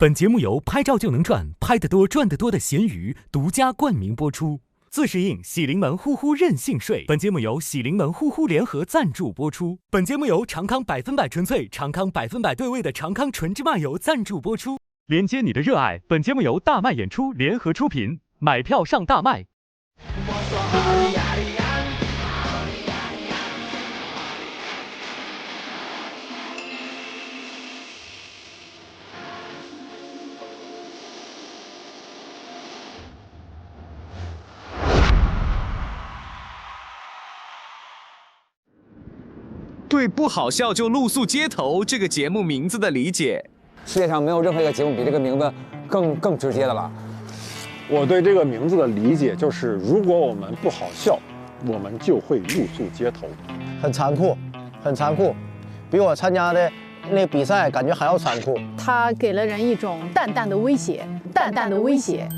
本节目由拍照就能赚，拍得多赚得多的闲鱼独家冠名播出。自适应喜临门呼呼任性睡。本节目由喜临门呼呼联合赞助播出。本节目由长康100%纯粹、长康100%对味的长康纯芝麻油赞助播出。连接你的热爱。本节目由大麦演出联合出品，买票上大麦。对不好笑就露宿街头这个节目名字的理解，世界上没有任何一个节目比这个名字更直接的了。我对这个名字的理解就是，如果我们不好笑，我们就会露宿街头。很残酷，很残酷，比我参加的那比赛感觉还要残酷。它给了人一种淡淡的威胁，淡淡的威胁。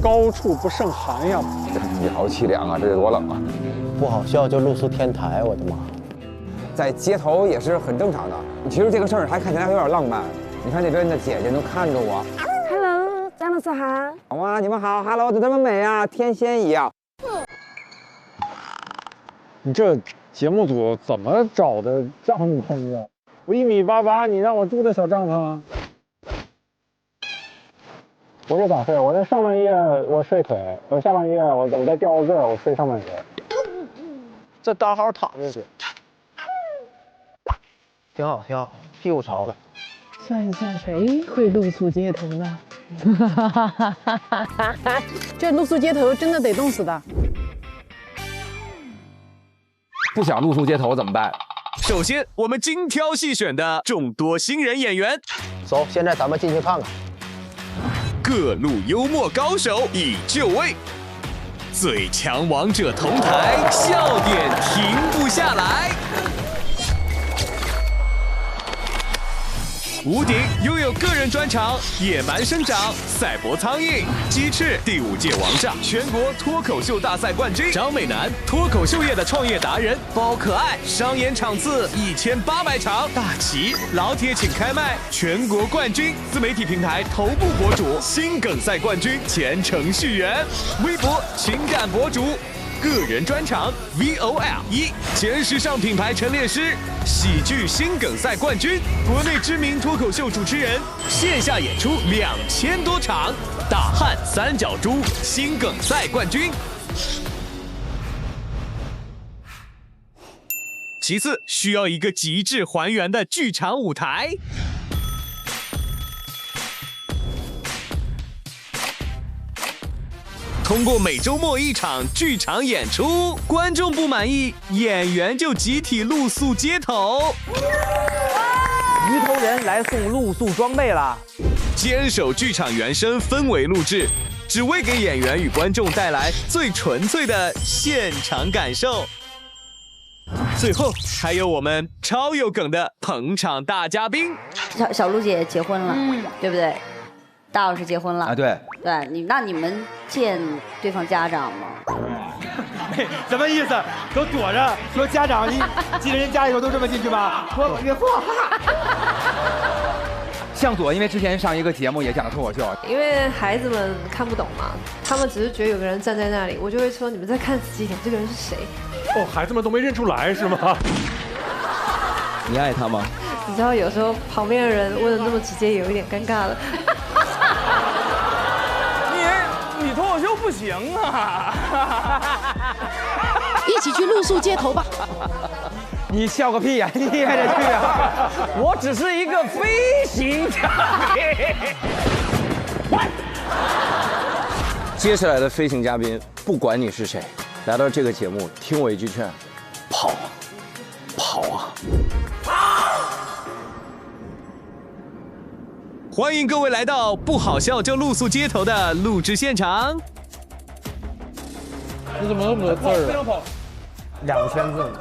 高处不胜寒呀！这好凄凉啊，这得多冷啊！不好笑就露宿天台，我的妈！在街头也是很正常的。其实这个事儿还看起来还有点浪漫。你看那边的姐姐都看着我。Hello， 张老师好。哇，你们好 ，Hello， 怎么这么美啊，天仙一样。你这节目组怎么找的帐篷呀？我1.88米，你让我住这小帐篷？我这咋睡？我这上半夜我睡腿，我下半夜我再掉个个，我睡上半身。这搭好躺着去，挺好，挺好，屁股朝了。算一算，谁会露宿街头呢？这露宿街头真的得冻死的。不想露宿街头怎么办？首先，我们精挑细选的众多新人演员，走，现在咱们进去看看。各路幽默高手已就位，最强王者同台，笑点停不下来。吴鼎拥有个人专场《野蛮生长》、赛博苍蝇、鸡翅，第5届王炸全国脱口秀大赛冠军张美楠，脱口秀业的创业达人包可爱，商演场次1800场，大齐老铁请开麦，全国冠军，自媒体平台头部博主，心梗赛冠军，前程序员，微博情感博主。个人专场 VOL1，前时尚品牌陈列师，喜剧心梗赛冠军，国内知名脱口秀主持人，线下演出2000多场，大汉三角猪心梗赛冠军。其次，需要一个极致还原的剧场舞台。通过每周末1场剧场演出，观众不满意，演员就集体露宿街头。鱼头人来送露宿装备了，坚守剧场原声氛围录制，只为给演员与观众带来最纯粹的现场感受。最后还有我们超有梗的捧场大嘉宾，小璐姐结婚了，对不对？大老师结婚了啊，对，那你们见对方家长吗？什么意思？都躲着说家长，你进人家里头都这么进去吗？我岳父。向佐因为之前上一个节目也讲脱口秀，因为孩子们看不懂嘛，他们只是觉得有个人站在那里，我就会说你们再看仔细一点，这个人是谁？哦，孩子们都没认出来是吗？你爱他吗？你知道有时候旁边的人问的那么直接，有一点尴尬了。你脱口秀不行啊！一起去露宿街头吧。你笑个屁呀！你还得去啊！我只是一个飞行嘉宾。接下来的飞行嘉宾，不管你是谁，来到这个节目，听我一句劝，跑，跑啊！欢迎各位来到不好笑就露宿街头的录制现场。你怎么那么多字儿啊2000字呢？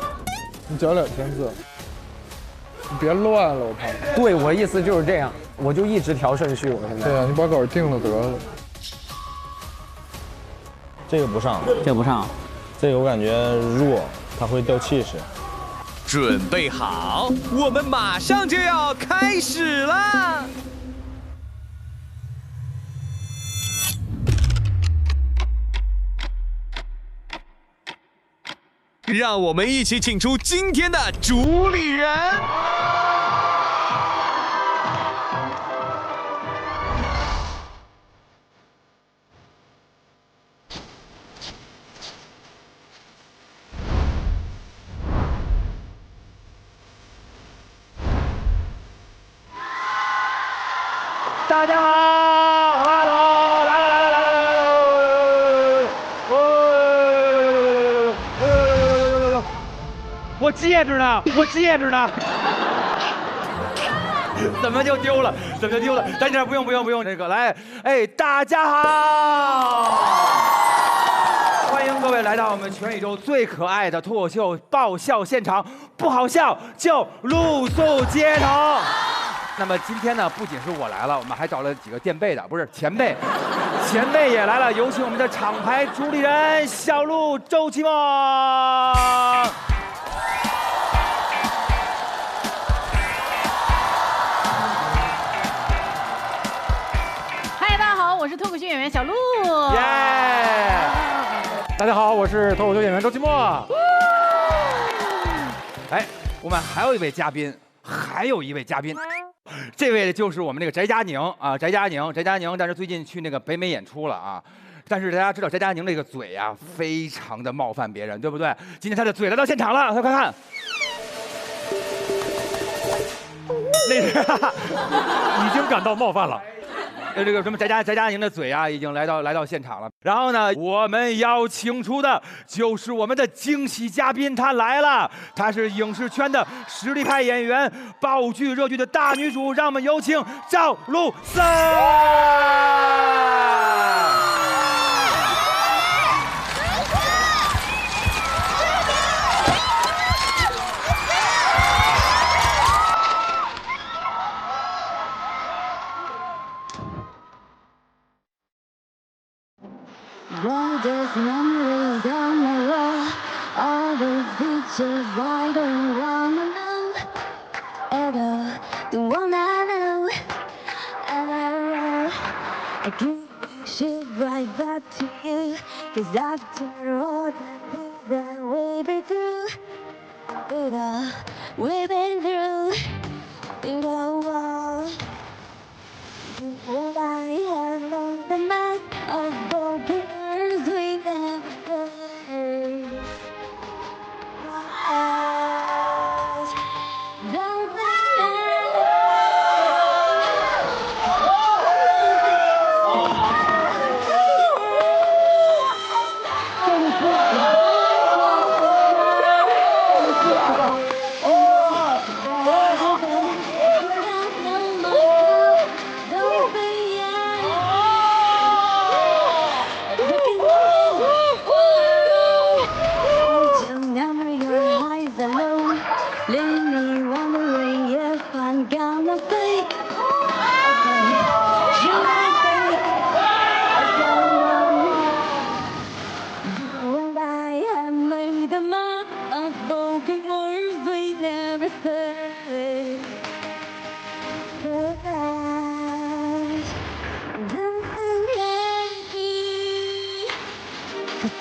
你讲2000字，你别乱了，我怕。对，我意思就是这样，我就一直调顺序。我现在。对啊，你把稿定了得了。这个不上，这个我感觉弱，它会掉气势。准备好，我们马上就要开始啦！让我们一起请出今天的主理人。大家好 ，Hello， 来，我戒指呢？怎么就丢了？等一下，不用，这个来，哎，大家好，欢迎各位来到我们全宇宙最可爱的脱口秀爆笑现场，不好笑就露宿街头。那么今天呢，不仅是我来了，我们还找了几个垫背的，不是前辈，前辈也来了。有请我们的厂牌主理人小鹿周奇墨。嗨，大家好，我是脱口秀演员小鹿。耶！大家好，我是脱口秀演员周奇墨。哎，我们还有一位嘉宾。这位就是我们那个翟佳宁啊，翟佳宁，但是最近去那个北美演出了啊。但是大家知道翟佳宁这个嘴啊，非常的冒犯别人，对不对？今天他的嘴来到现场了，快看，那是已经感到冒犯了。这个什么翟佳宁的嘴啊，已经来到现场了。然后呢，我们要请出的就是我们的惊喜嘉宾，她来了，她是影视圈的实力派演员，爆剧热剧的大女主，让我们有请赵露思。There's memories down the road, all the features I don't wanna know. Ever the one I know, I give shit right back to you, 'cause after all that we've been through, we've been through, and I have on the map of broken words we never heard. Don't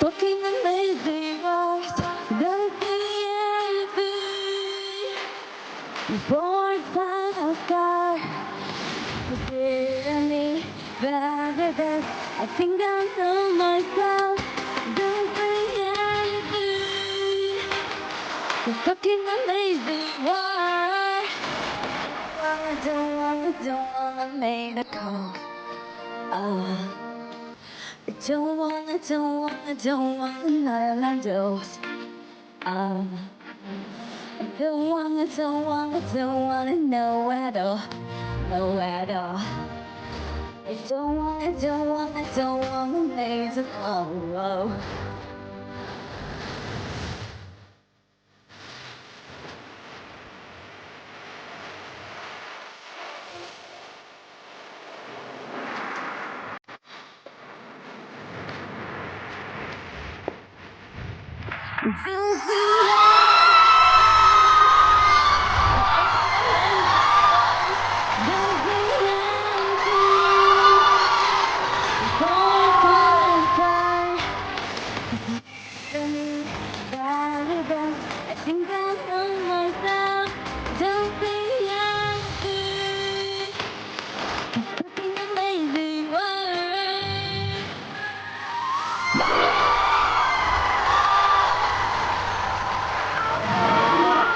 Looking amazing eyes, don't be anything. Before I find a scar, barely better than I think I know myself. Don't be anything. Looking amazing eyes. I don't wanna make a call. I don't wanna overdose. I don't wanna know at all. I don't wanna make it all.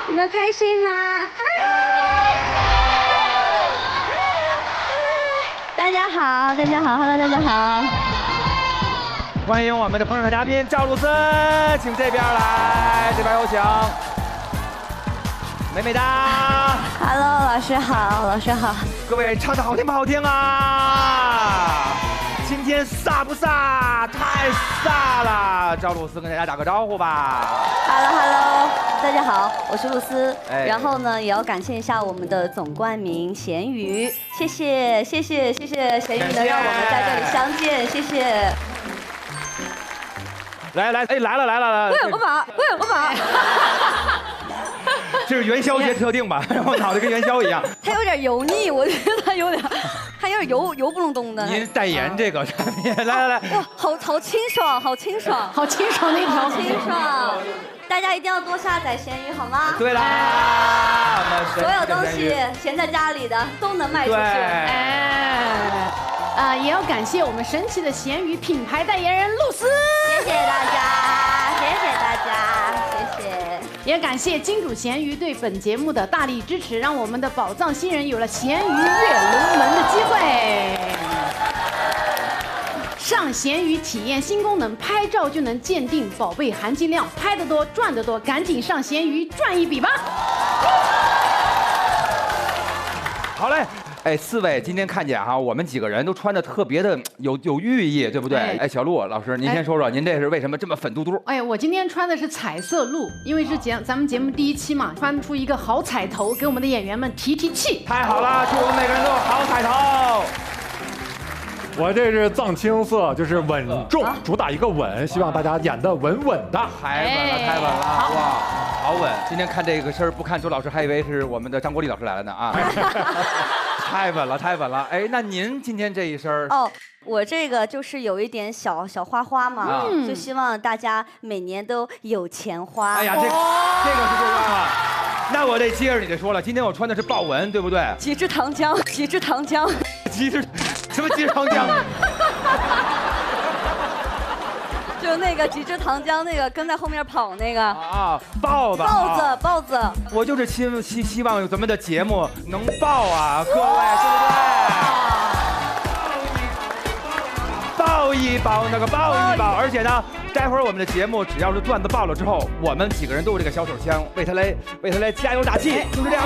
你们开心吗？大家好，大家好 ，Hello， 大家好。欢迎我们的捧场嘉宾赵露思，请这边来，这边有请。美美哒 ，Hello， 老师好，老师好。各位唱的好听不好听啊？今天飒不飒？太飒了！赵露思跟大家打个招呼吧。Hello， 大家好，我是露思。哎然后呢，也要感谢一下我们的总冠名咸鱼，谢谢咸鱼能让我们在这里相见，谢谢。来，哎，来了！我把。这是元宵节特定吧？我脑袋跟元宵一样。它有点油腻，我觉得它有点油不隆咚的。您代言这个产品，来。哇，好清爽，好清爽那条，好清爽。大家一定要多下载咸鱼，好吗？对啦，所有东西闲在家里的都能卖出去。也要感谢我们神奇的咸鱼品牌代言人露思，谢谢大家，谢谢。也感谢金主咸鱼对本节目的大力支持，让我们的宝藏新人有了咸鱼跃龙门的机会。上咸鱼体验新功能，拍照就能鉴定宝贝含金量，拍得多赚得多，赶紧上咸鱼赚一笔吧！好嘞。哎，4位今天看见哈，我们几个人都穿的特别的有寓意，对不对？哎，小陆老师，您先说说，您这是为什么这么粉嘟嘟？哎，我今天穿的是彩色鹿，因为是咱们节目第1期嘛，穿出一个好彩头，给我们的演员们提气。太好了，祝我们每个人都有好彩头。我这是藏青色，就是稳重，主打一个稳，希望大家演得稳稳的。太稳了，哇，好稳！今天看这个事儿，不看周老师，还以为是我们的张国立老师来了呢啊！太稳了！哎，那您今天这一身哦，我这个就是有一点小花嘛，就希望大家每年都有钱花。哎呀，这个是最重要了。那我得接着你这说了，今天我穿的是豹纹，对不对？极致糖浆。什么极致糖浆？就那个极致糖浆，那个跟在后面跑那个啊，豹子。我就是希望咱们的节目能爆啊，各位，对不对？爆一爆，而且呢，待会儿我们的节目只要是段子爆了之后，我们几个人都有这个小手枪，为他来加油打气，就是这样。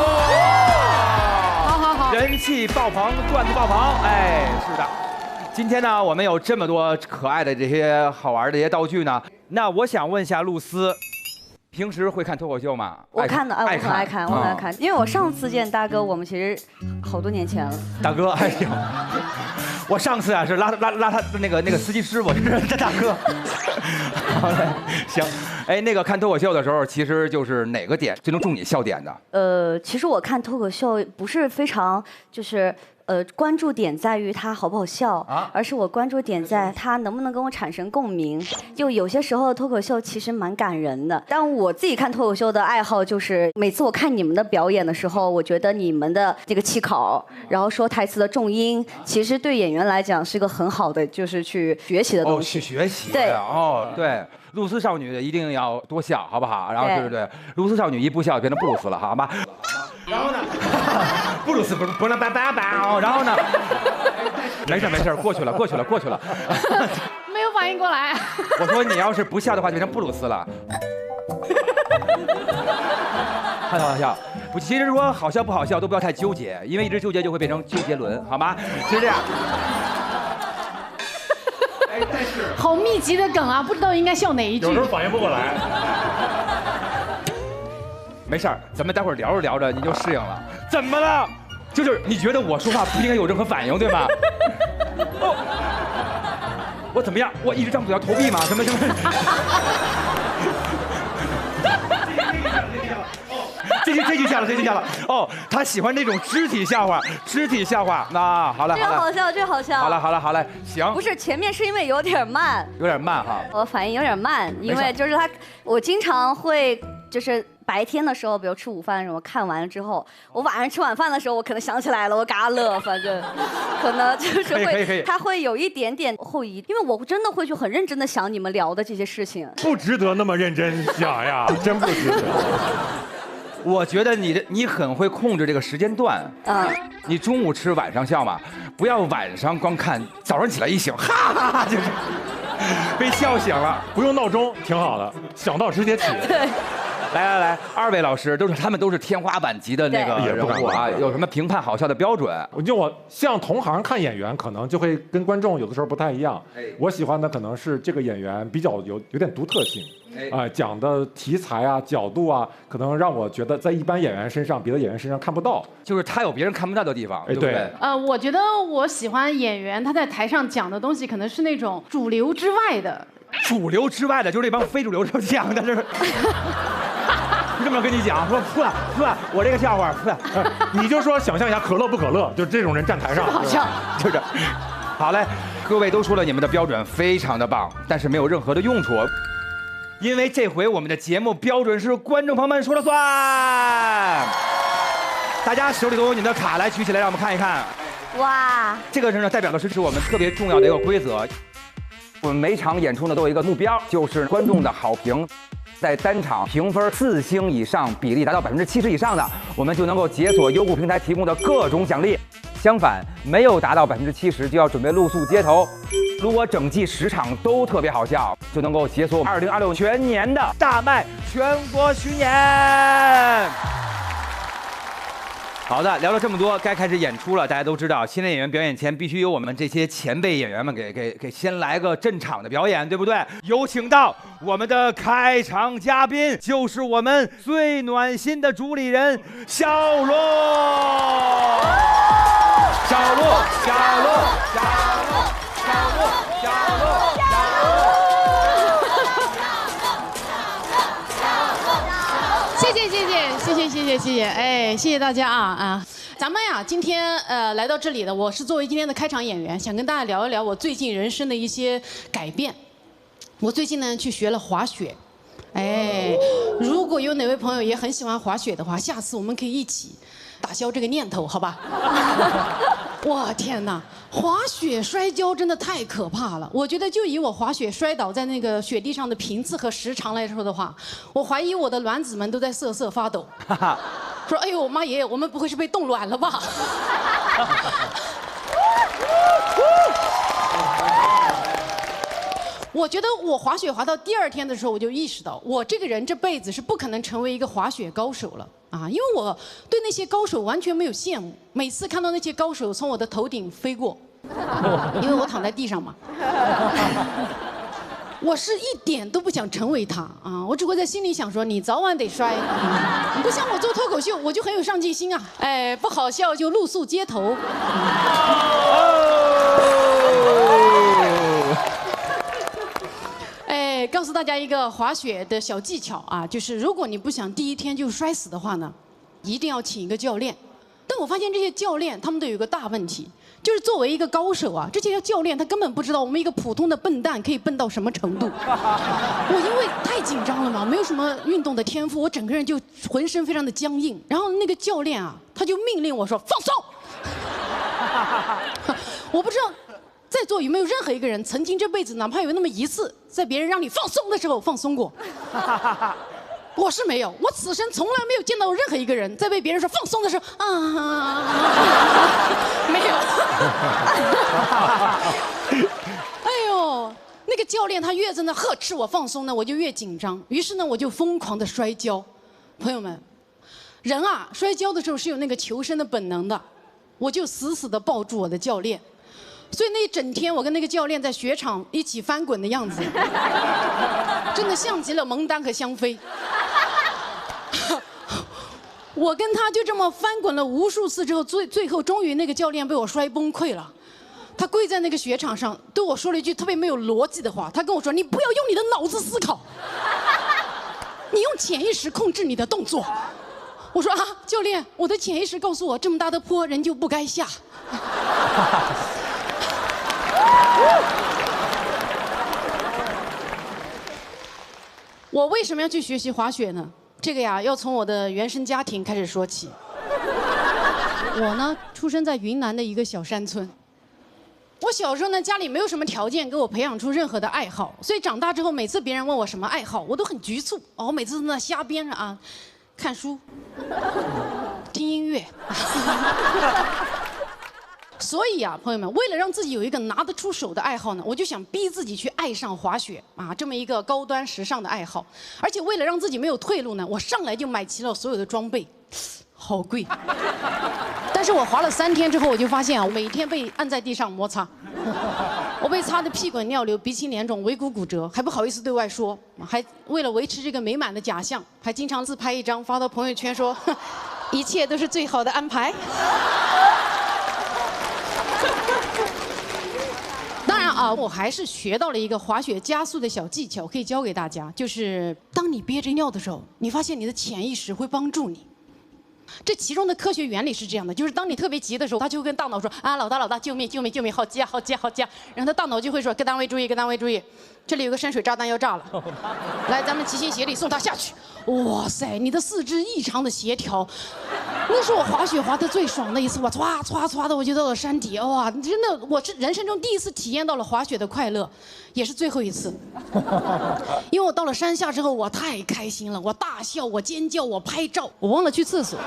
好，人气爆棚，段子爆棚，哎，是的。今天呢，我们有这么多可爱的这些好玩的这些道具呢。那我想问一下露思，平时会看脱口秀吗？我看的，我很爱看，因为我上次见大哥，我们其实好多年前了。大哥，哎呦，我上次啊是拉他那个司机师傅，这大哥。好嘞，行。哎，那个看脱口秀的时候，其实就是哪个点最能中你笑点的？其实我看脱口秀不是非常就是关注点在于他好不好笑，而是我关注点在他能不能跟我产生共鸣。就有些时候脱口秀其实蛮感人的，但我自己看脱口秀的爱好就是每次我看你们的表演的时候，我觉得你们的这个气口，然后说台词的重音，其实对演员来讲是一个很好的就是去学习的东西。去学习。对。对。露丝少女一定要多笑，好不好？然后对，露丝少女一不笑变成布鲁斯了，好吗？然后呢，布鲁斯不能拜，然后呢，没事，过去了。没有反应过来。我说你要是不笑的话，就变成布鲁斯了。好笑，其实说好笑不好笑都不要太纠结，因为一直纠结就会变成周杰伦，好吗？是这样。好密集的梗啊，不知道应该笑哪一句。有时候反应不过来。没事儿，咱们待会儿聊着聊着你就适应了。怎么了？就是你觉得我说话不应该有任何反应，对吧？我怎么样？我一直张嘴要投币吗？什么？这句笑了。哦，他喜欢那种肢体笑话。那好了，这个好笑。好嘞，行。不是，前面是因为有点慢哈。我反应有点慢，因为就是我经常会就是白天的时候，比如吃午饭的时候看完了之后，我晚上吃晚饭的时候，我可能想起来了，我嘎乐，反正可能就是会，它会有一点点后遗，因为我真的会去很认真的想你们聊的这些事情。不值得那么认真想呀，真不值得。我觉得你很会控制这个时间段。你中午吃，晚上笑嘛，不要晚上光看，早上起来一醒，哈哈哈，就是被笑醒了，不用闹钟，挺好的，想到直接起。对。来，二位老师他们都是天花板级的那个人物啊，有什么评判好笑的标准？我像同行看演员，可能就会跟观众有的时候不太一样。我喜欢的可能是这个演员比较有点独特性，讲的题材啊、角度啊，可能让我觉得在一般演员身上、别的演员身上看不到，就是他有别人看不到的地方，对不对？我觉得我喜欢演员他在台上讲的东西，可能是那种主流之外的。主流之外的，就是那帮非主流这么讲的，这是。这么跟你讲，说我这个笑话，你就说想象一下可乐不可乐，就这种人站台上，好笑，就是。好嘞，各位都说了你们的标准非常的棒，但是没有任何的用处，因为这回我们的节目标准是观众朋友们说了算。大家手里都有你们的卡，来举起来让我们看一看。哇，这个呢代表的是我们特别重要的一个规则。我们每场演出呢都有一个目标，就是观众的好评。在单场评分4星以上，比例达到70%以上的，我们就能够解锁优酷平台提供的各种奖励。相反，没有达到70%，就要准备露宿街头。如果整季10场都特别好笑，就能够解锁2026全年的大麦全国巡演。好的，聊了这么多，该开始演出了。大家都知道，新人演员表演前必须由我们这些前辈演员们给先来个阵场的表演，对不对？有请到我们的开场嘉宾，就是我们最暖心的主理人小洛。小洛。谢谢，哎，谢谢大家啊！咱们呀，今天来到这里的，我是作为今天的开场演员，想跟大家聊一聊我最近人生的一些改变。我最近呢去学了滑雪，哎，如果有哪位朋友也很喜欢滑雪的话，下次我们可以一起打消这个念头，好吧？哇天哪，滑雪摔跤真的太可怕了！我觉得就以我滑雪摔倒在那个雪地上的频次和时长来说的话，我怀疑我的卵子们都在瑟瑟发抖。说哎呦妈耶，我们不会是被冻卵了吧？我觉得我滑雪滑到第2天的时候，我就意识到，我这个人这辈子是不可能成为一个滑雪高手了啊！因为我对那些高手完全没有羡慕，每次看到那些高手从我的头顶飞过，因为我躺在地上嘛，我是一点都不想成为他啊！我只会在心里想说，你早晚得摔。你不像我做脱口秀，我就很有上进心啊！哎，不好笑就露宿街头。哎，告诉大家一个滑雪的小技巧啊，就是如果你不想第1天就摔死的话呢，一定要请一个教练。但我发现这些教练他们都有一个大问题，就是作为一个高手啊，这些教练他根本不知道我们一个普通的笨蛋可以笨到什么程度。我因为太紧张了嘛，没有什么运动的天赋，我整个人就浑身非常的僵硬。然后那个教练啊，他就命令我说放松。我不知道在座有没有任何一个人曾经这辈子哪怕有那么1次，在别人让你放松的时候放松过。我是没有，我此生从来没有见到任何一个人在被别人说放松的时候没有。哎呦，那个教练他越在那呵斥我放松呢，我就越紧张，于是呢我就疯狂的摔跤。朋友们，人啊摔跤的时候是有那个求生的本能的，我就死死的抱住我的教练。所以那一整天，我跟那个教练在雪场一起翻滚的样子，真的像极了蒙丹和香妃。我跟他就这么翻滚了无数次之后，最后终于那个教练被我摔崩溃了。他跪在那个雪场上，对我说了一句特别没有逻辑的话。他跟我说：“你不要用你的脑子思考，你用潜意识控制你的动作。”我说：“啊，教练，我的潜意识告诉我，这么大的坡人就不该下。”我为什么要去学习滑雪呢？这个呀，要从我的原生家庭开始说起。我呢，出生在云南的一个小山村。我小时候呢，家里没有什么条件给我培养出任何的爱好，所以长大之后，每次别人问我什么爱好，我都很局促。我每次都在瞎编着啊，看书、听音乐。所以啊，朋友们，为了让自己有一个拿得出手的爱好呢，我就想逼自己去爱上滑雪啊，这么一个高端时尚的爱好。而且为了让自己没有退路呢，我上来就买齐了所有的装备。好贵，但是我滑了3天之后，我就发现啊，我每天被按在地上摩擦，我被擦得屁滚尿流、鼻青脸肿、尾骨骨折，还不好意思对外说，还为了维持这个美满的假象，还经常自拍一张发到朋友圈说，一切都是最好的安排。当然啊，我还是学到了一个滑雪加速的小技巧，可以教给大家，就是当你憋着尿的时候，你发现你的潜意识会帮助你。这其中的科学原理是这样的，就是当你特别急的时候，他就会跟大脑说啊，老大，救命，救命，救命，好急啊，好急啊，好急啊！然后他大脑就会说，各单位注意，各单位注意，这里有个深水炸弹要炸了，来，咱们齐心协力送他下去。哇塞，你的四肢异常的协调，那是我滑雪滑得最爽的一次，我歘歘歘的我就到了山底，哇，真的，我是人生中第一次体验到了滑雪的快乐，也是最后一次。因为我到了山下之后，我太开心了，我大笑，我尖叫，我拍照，我忘了去厕所。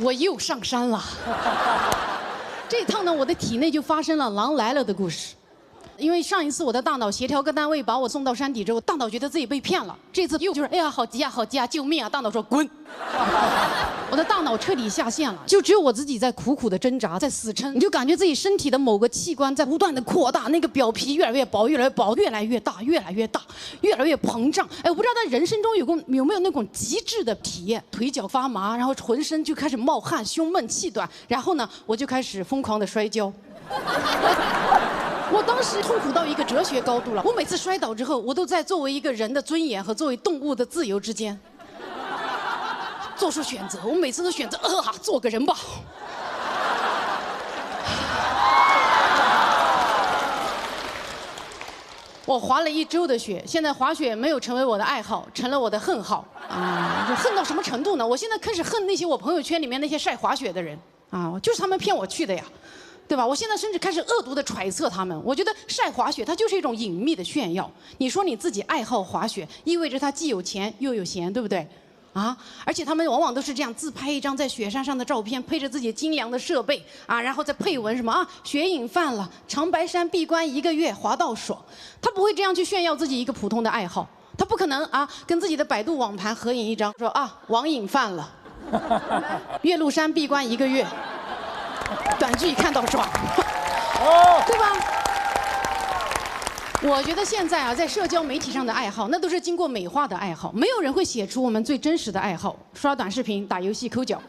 我又上山了。这趟呢，我的体内就发生了狼来了的故事。因为上一次我的大脑协调各单位把我送到山底之后，大脑觉得自己被骗了。这次又就是哎呀好急啊好急啊救命啊！大脑说滚。我的大脑彻底下线了，就只有我自己在苦苦的挣扎，在死撑。你就感觉自己身体的某个器官在不断的扩大，那个表皮越来越薄，越来越薄，越来越大，越来越大，越来越膨胀。哎，我不知道在人生中有没有那种极致的体验，腿脚发麻，然后浑身就开始冒汗，胸闷气短，然后呢，我就开始疯狂的摔跤。我当时痛苦到一个哲学高度了。我每次摔倒之后，我都在作为一个人的尊严和作为动物的自由之间做出选择。我每次都选择做个人吧。我滑了1周的雪，现在滑雪没有成为我的爱好，成了我的恨好啊！就恨到什么程度呢？我现在开始恨那些我朋友圈里面那些晒滑雪的人啊，就是他们骗我去的呀。对吧？我现在甚至开始恶毒地揣测他们。我觉得晒滑雪它就是一种隐秘的炫耀。你说你自己爱好滑雪，意味着他既有钱又有闲，对不对？啊！而且他们往往都是这样自拍一张在雪山上的照片，配着自己精良的设备啊，然后再配文什么啊，雪瘾犯了，长白山闭关1个月，滑到爽。他不会这样去炫耀自己一个普通的爱好，他不可能啊跟自己的百度网盘合影一张，说啊网瘾犯了，岳麓山闭关1个月。短剧看到爽，对吧？我觉得现在啊，在社交媒体上的爱好，那都是经过美化的爱好，没有人会写出我们最真实的爱好：刷短视频、打游戏、抠脚，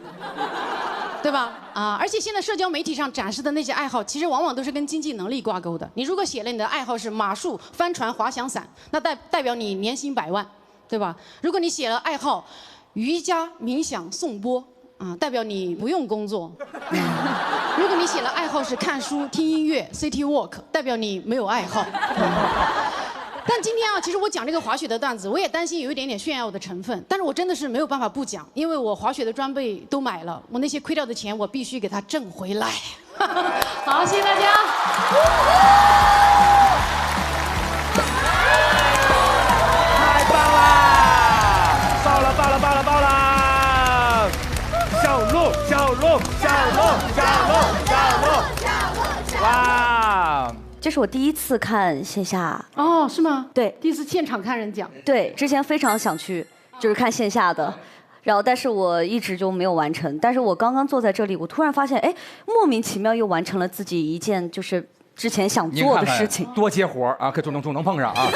对吧？啊，而且现在社交媒体上展示的那些爱好，其实往往都是跟经济能力挂钩的。你如果写了你的爱好是马术、帆船、滑翔伞，那代表你年薪100万，对吧？如果你写了爱好瑜伽、冥想、颂钵。啊，代表你不用工作。如果你写了爱好是看书、听音乐、City Walk， 代表你没有爱好。但今天啊，其实我讲这个滑雪的段子，我也担心有一点点炫耀的成分，但是我真的是没有办法不讲，因为我滑雪的装备都买了，我那些亏掉的钱我必须给它挣回来。好，谢谢大家。太棒啦！爆了！小鹿！哇！这是我第一次看线下。哦，是吗？对，第一次现场看人讲。对，之前非常想去，就是看线下的，然后但是我一直就没有完成。但是我刚刚坐在这里，我突然发现，哎，莫名其妙又完成了自己一件就是之前想做的事情。多接活啊，可总能碰上啊。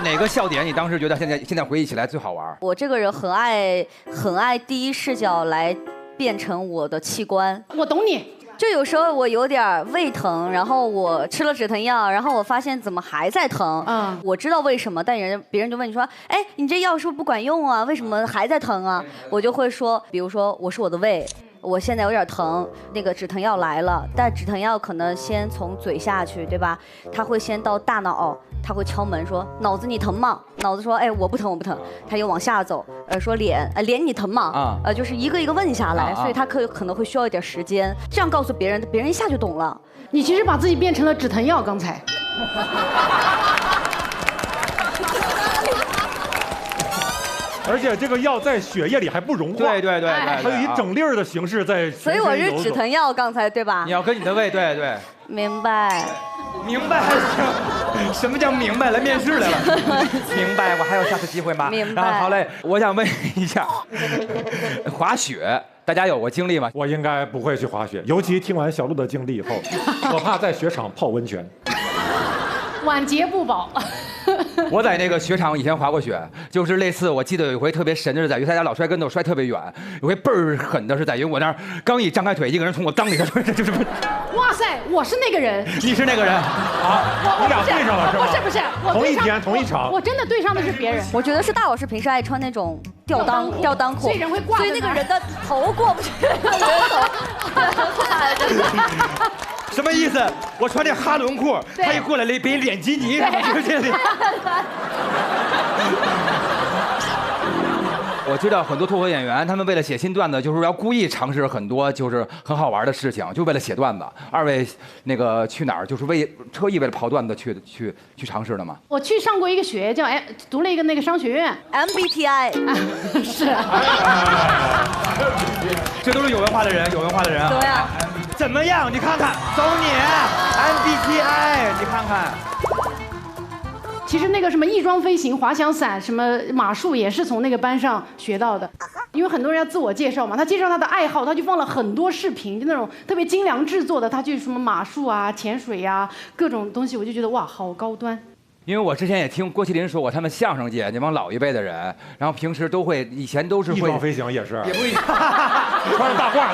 哪个笑点你当时觉得现在回忆起来最好玩？我这个人很爱第一视角来变成我的器官。我懂你。就有时候我有点胃疼，然后我吃了止疼药，然后我发现怎么还在疼？我知道为什么，但别人就问你说，哎，你这药是不是不管用啊？为什么还在疼啊？我就会说，比如说我是我的胃，我现在有点疼，那个止疼药来了，但止疼药可能先从嘴下去，对吧？他会先到大脑，他会敲门说脑子你疼吗？脑子说哎我不疼我不疼，他又往下走，说脸你疼吗？就是一个一个问下来，所以他可能会需要一点时间，这样告诉别人，别人一下就懂了。你其实把自己变成了止疼药，刚才。而且这个药在血液里还不融化，对，还有以整粒儿的形式在。所以我是止疼药，刚才对吧？你要跟你的胃，对。明白。明白，什么叫明白？来面试来了。明白，我还有下次机会吗？明白。好嘞，我想问一下，滑雪大家有过经历吗？我应该不会去滑雪，尤其听完小鹿的经历以后，我怕在雪场泡温泉。晚节不保。我在那个雪场以前滑过雪，就是类似，我记得有一回特别神的是在于大家老摔跟头摔特别远，有回倍儿狠的是在于我那儿刚一张开腿，一个人从我裆里头就是。哇塞，我是那个人。你是那个人啊？你俩对上了是吗？不是，同一天同一场。我真的对上的是别人。我觉得是大老师平时爱穿那种吊裆裤，所以人会挂。所以那个人的头过不去，人头挂着。什么意思？我穿这哈伦裤，他一过来比脸基尼是吧？就是这里。我知道很多脱口演员，他们为了写新段子，就是要故意尝试很多就是很好玩的事情，就为了写段子。二位那个去哪儿，就是特意为了跑段子去尝试的吗？我去上过一个学，读了一个那个商学院 MBTI， 是。这都是有文化的人，对呀。怎么样？你看看，走你 MBTI， 你看看。其实那个什么翼装飞行、滑翔伞、什么马术也是从那个班上学到的。因为很多人要自我介绍嘛，他介绍他的爱好，他就放了很多视频，就那种特别精良制作的，他去什么马术啊、潜水啊，各种东西，我就觉得哇，好高端。因为我之前也听郭麒麟说过，他们相声界那帮老一辈的人，然后平时都会，以前都是会。翼装飞行也是。也不一样。穿着大褂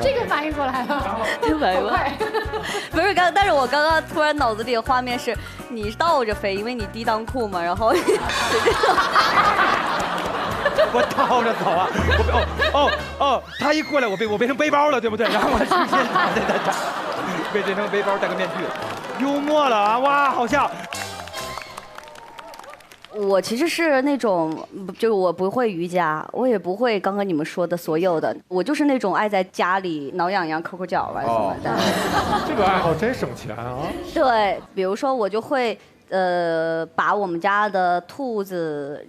这个反应过来了，真反应过来。不是但是我刚刚突然脑子里的画面是，你倒着飞，因为你低裆裤嘛，然后。我倒着走啊！他一过来，我变成背包了，对不对？然后我直接被变成背包，戴个面具，幽默了啊！哇，好笑。我其实是那种，就是我不会瑜伽，我也不会刚刚你们说的所有的，我就是那种爱在家里挠痒痒、抠抠脚啊什么的。这个爱好真省钱啊！对，比如说我就会。把我们家的兔子、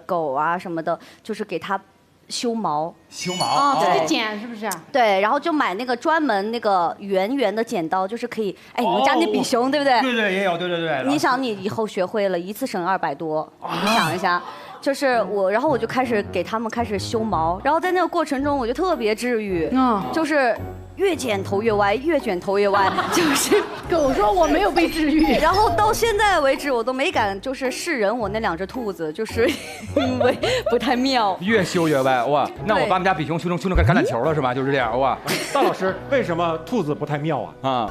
狗啊什么的，就是给它修毛。修毛啊，自己剪是不是？对，然后就买那个专门那个圆的剪刀，就是可以，哎，你们家那比熊对不对？对，也有，对。你想，你以后学会了，一次省200多，你想一下。就是我，然后我就开始给他们开始修毛，然后在那个过程中，我就特别治愈，就是越剪头越歪，越卷头越歪，就是狗说我没有被治愈，然后到现在为止我都没敢就是示人我那2只兔子，就是因为不太妙，越修越歪哇！那我把我们家比熊修成橄榄球了是吧？就是这样哇！大老师，为什么兔子不太妙啊？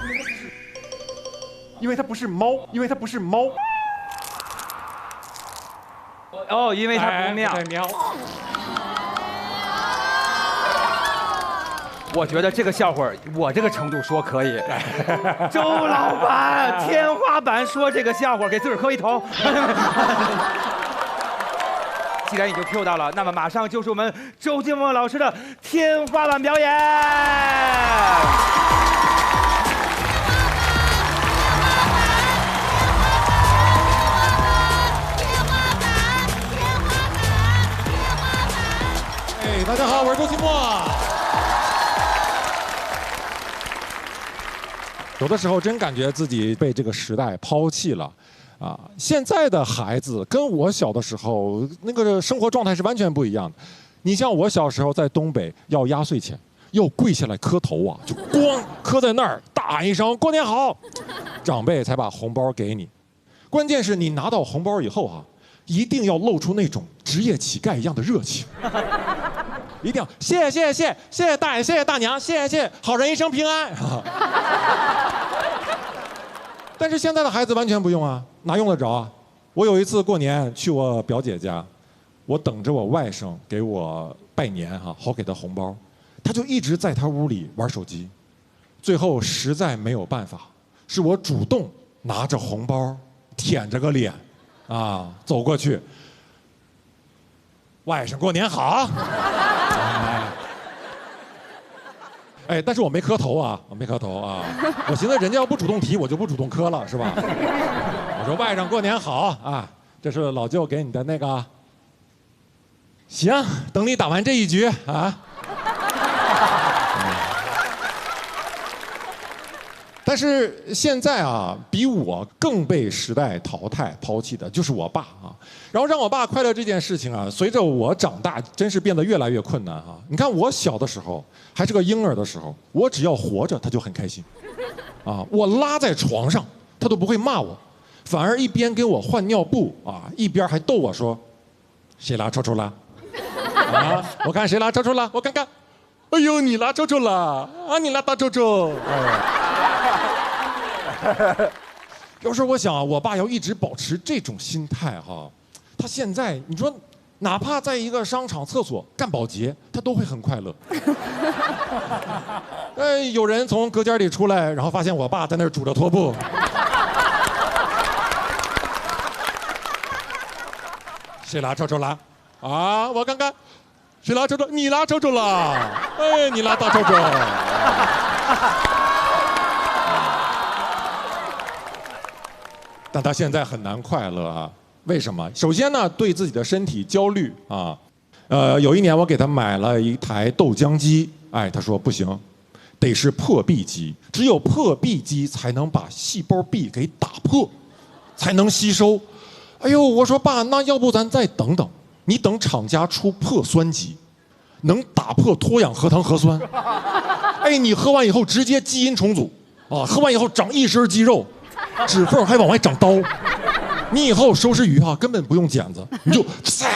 因为它不是猫，哦，因为它不妙。我觉得这个笑话，我这个程度说可以。周老板，天花板说这个笑话，给自个儿磕一头。既然已经 Q 到了，那么马上就是我们周金凤老师的天花板表演。大家好，我是周奇墨。有的时候真感觉自己被这个时代抛弃了，啊！现在的孩子跟我小的时候那个生活状态是完全不一样的。你像我小时候在东北要压岁钱，要跪下来磕头啊，就咣磕在那儿，大喊一声“过年好”，长辈才把红包给你。关键是你拿到红包以后啊，一定要露出那种职业乞丐一样的热情。一定要谢谢大爷，谢谢大娘，谢谢好人一生平安。但是现在的孩子完全不用啊，哪用得着啊？我有一次过年去我表姐家，我等着我外甥给我拜年哈，好给他红包，他就一直在他屋里玩手机，最后实在没有办法，是我主动拿着红包，舔着个脸，啊，走过去，外甥过年好。哎，但是我没磕头啊，我没磕头啊。我寻思人家要不主动提，我就不主动磕了，是吧？我说外甥过年好啊，这是老舅给你的那个。行，等你打完这一局啊。但是现在啊，比我更被时代淘汰抛弃的就是我爸啊。然后让我爸快乐这件事情啊，随着我长大，真是变得越来越困难啊。你看我小的时候，还是个婴儿的时候，我只要活着，他就很开心，啊，我拉在床上，他都不会骂我，反而一边给我换尿布啊，一边还逗我说：“谁拉臭臭了？啊，我看谁拉臭臭了，我看看。哎呦，你拉臭臭了啊，你拉大臭臭。”有时候我想啊，我爸要一直保持这种心态哈，他现在你说，哪怕在一个商场厕所干保洁，他都会很快乐。有人从隔间里出来，然后发现我爸在那儿拄着拖布。谁拉臭臭了？啊，我看看，谁拉臭臭？你拉臭臭了？哎，你拉大臭臭。但他现在很难快乐啊，为什么？首先呢，对自己的身体焦虑啊。有一年我给他买了一台豆浆机，哎，他说不行，得是破壁机，只有破壁机才能把细胞壁给打破，才能吸收。哎呦，我说爸，那要不咱再等等，你等厂家出破酸机，能打破脱氧核糖核酸。哎，你喝完以后直接基因重组啊，喝完以后长一身肌肉。指缝还往外长刀，你以后收拾鱼哈根本不用剪子，你就唰，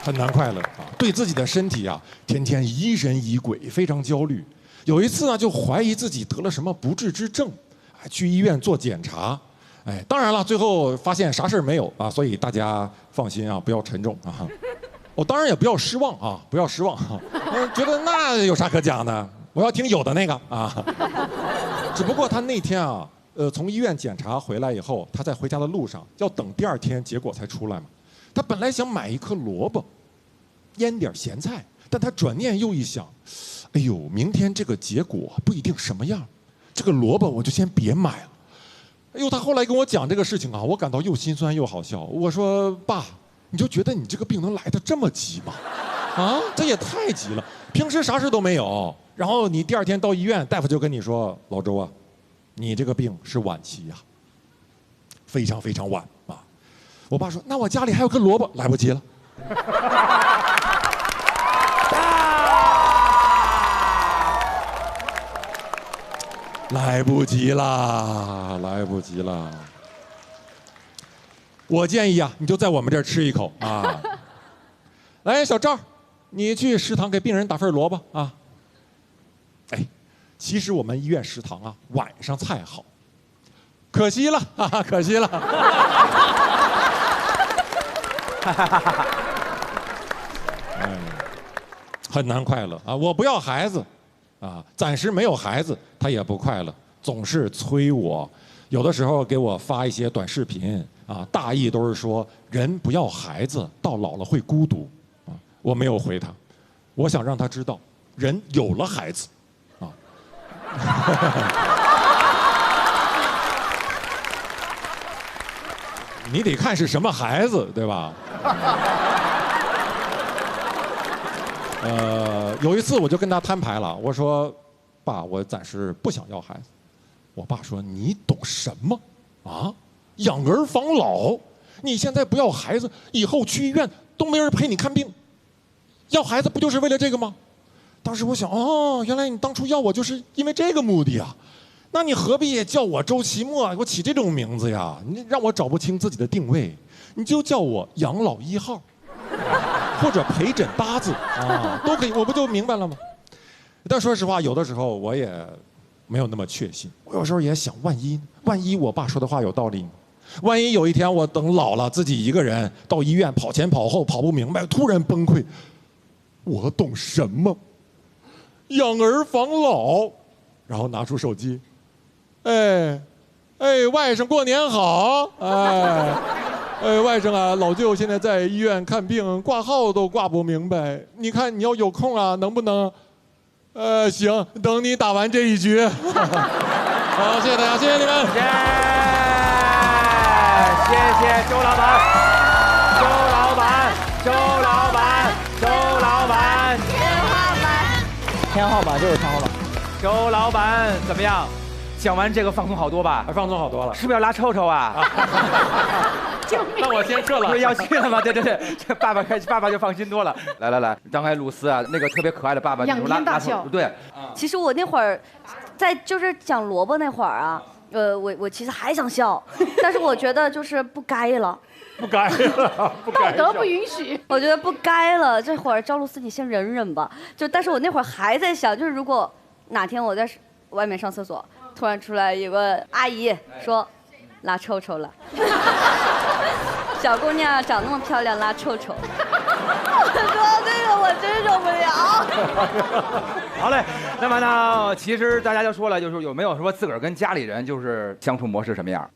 很难快乐啊！对自己的身体啊，天天疑神疑鬼，非常焦虑。有一次呢，就怀疑自己得了什么不治之症，去医院做检查。哎，当然了，最后发现啥事儿没有啊，所以大家放心啊，不要沉重啊。我当然也不要失望啊，不要失望啊！觉得那有啥可讲的？我要听有的那个啊。只不过他那天啊，从医院检查回来以后，他在回家的路上要等第二天结果才出来嘛。他本来想买一颗萝卜，腌点咸菜，但他转念又一想，哎呦，明天这个结果不一定什么样，这个萝卜我就先别买了。哎呦，他后来跟我讲这个事情啊，我感到又心酸又好笑。我说爸。你就觉得你这个病能来得这么急吗？啊，这也太急了！平时啥事都没有，然后你第二天到医院，大夫就跟你说：“老周啊，你这个病是晚期呀，非常非常晚啊。”我爸说：“那我家里还有颗萝卜，来不及了。”来不及啦，来不及啦。我建议啊，你就在我们这儿吃一口啊。来，小赵，你去食堂给病人打份萝卜啊。哎，其实我们医院食堂啊，晚上菜好，可惜了，哈哈，可惜了。哎，很难快乐啊！我不要孩子，啊，暂时没有孩子，他也不快乐，总是催我，有的时候给我发一些短视频。啊，大意都是说人不要孩子，到老了会孤独，啊，我没有回他，我想让他知道，人有了孩子，啊，你得看是什么孩子，对吧？有一次我就跟他摊牌了，我说，爸，我暂时不想要孩子。我爸说，你懂什么啊？养儿防老，你现在不要孩子，以后去医院都没人陪你看病，要孩子不就是为了这个吗？当时我想，哦，原来你当初要我就是因为这个目的啊，那你何必也叫我周奇墨，给我起这种名字呀？你让我找不清自己的定位，你就叫我养老1号，或者陪诊8字啊，都可以，我不就明白了吗？但说实话，有的时候我也没有那么确信。我有时候也想，万一我爸说的话有道理，万一有一天我等老了，自己一个人到医院跑前跑后跑不明白，突然崩溃，我懂什么？养儿防老，然后拿出手机，哎，外甥过年好，外甥啊，老舅现在在医院看病，挂号都挂不明白，你看你要有空啊，能不能？行，等你打完这一局。好，谢谢大家，谢谢你们，谢谢周老板，周老板，周老板，周老板，天花板就是天花板。周老板怎么样？讲完这个放松好多吧？放松好多了，是不是要拉臭臭啊？那我先撤了。不是要去了吗？对，这爸爸就放心多了。来，刚才鲁斯啊，那个特别可爱的爸爸，仰天大笑。对，其实我那会儿，在就是讲萝卜那会儿啊，我其实还想笑，但是我觉得就是不该了。不该了，不该。道德不允许。我觉得不该了，这会儿赵露思你先忍忍吧。但是我那会儿还在想，就是如果哪天我在外面上厕所，突然出来有个阿姨说拉臭臭了。小姑娘长那么漂亮，拉臭臭。我说这个我真受不了。好嘞，那么呢，其实大家就说了，就是有没有说自个儿跟家里人就是相处模式什么样？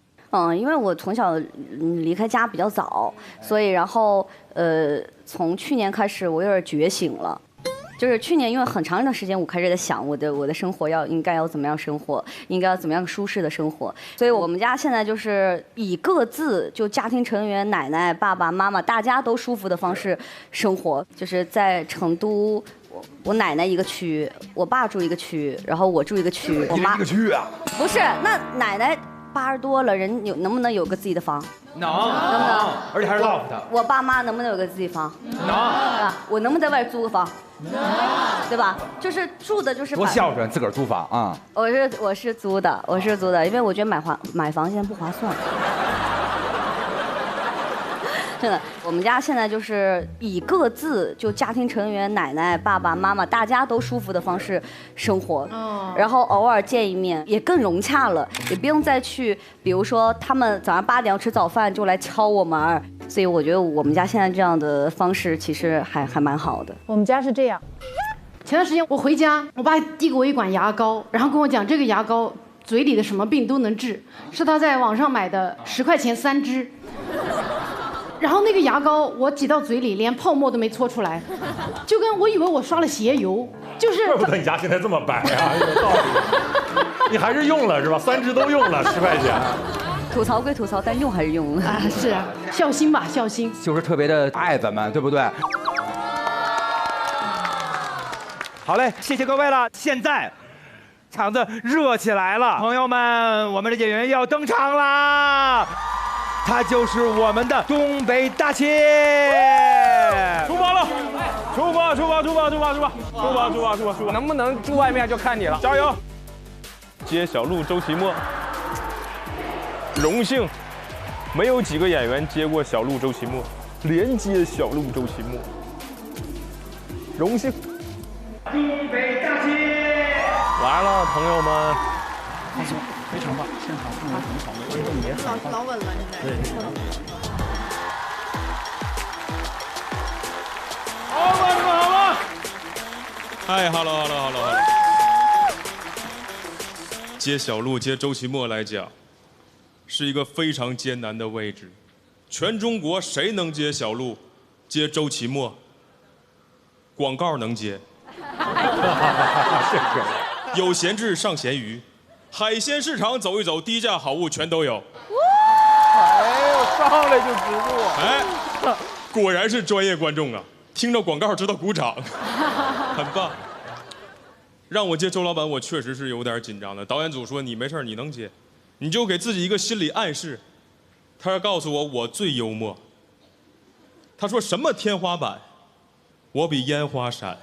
因为我从小离开家比较早，所以然后从去年开始我有点觉醒了。就是去年，因为很长一段时间，我开始在想我的生活应该要怎么样生活，应该要怎么样舒适的生活。所以我们家现在就是以各自就家庭成员奶奶、爸爸妈妈大家都舒服的方式生活。就是在成都，我奶奶一个区，我爸住一个区，然后我住一个区，我妈一个区啊？不是，那奶奶80多了，人能不能有个自己的房？能，而且还是 loft。我爸妈能不能有个自己房？能。啊，我能不能在外租个房？对吧？就是住的就是多孝顺，自个儿租房啊！我是租的，因为我觉得买房现在不划算。真的，我们家现在就是以各自就家庭成员奶奶、爸爸妈妈大家都舒服的方式生活，然后偶尔见一面也更融洽了，也不用再去，比如说他们早上8点要吃早饭就来敲我门，所以我觉得我们家现在这样的方式其实还蛮好的。我们家是这样，前段时间我回家，我爸递给我一管牙膏，然后跟我讲这个牙膏嘴里的什么病都能治，是他在网上买的，10块钱3支。然后那个牙膏我挤到嘴里，连泡沫都没搓出来，就跟我以为我刷了鞋油，就是。怪不得你牙现在这么白啊，有道理。你还是用了是吧？3支都用了10块钱。吐槽归吐槽，但用还是用了啊，是啊，孝心吧，孝心。就是特别的爱咱们，对不对？好嘞，谢谢各位了。现在场子热起来了，朋友们，我们的演员要登场啦！他就是我们的东北大秦，出发了，出发！能不能住外面就看你了，加油！接小鹿周奇墨，荣幸，没有几个演员接过小鹿周奇墨，连接小鹿周奇墨，荣幸。东北大秦来了，朋友们。放松，非常棒，现场氛围很好，观众也很棒。老稳了，现在。对。好吧，你们好吗？嗨 ，hello。接小鹿、接周奇墨来讲，是一个非常艰难的位置。全中国谁能接小鹿、接周奇墨？广告能接。有闲置上闲鱼。海鲜市场走一走，低价好物全都有。哎呦，上来就植入，哎，果然是专业观众啊！听着广告知道鼓掌，很棒。让我接周老板，我确实是有点紧张的。导演组说你没事你能接，你就给自己一个心理暗示。他要告诉我最幽默。他说什么天花板，我比烟花闪。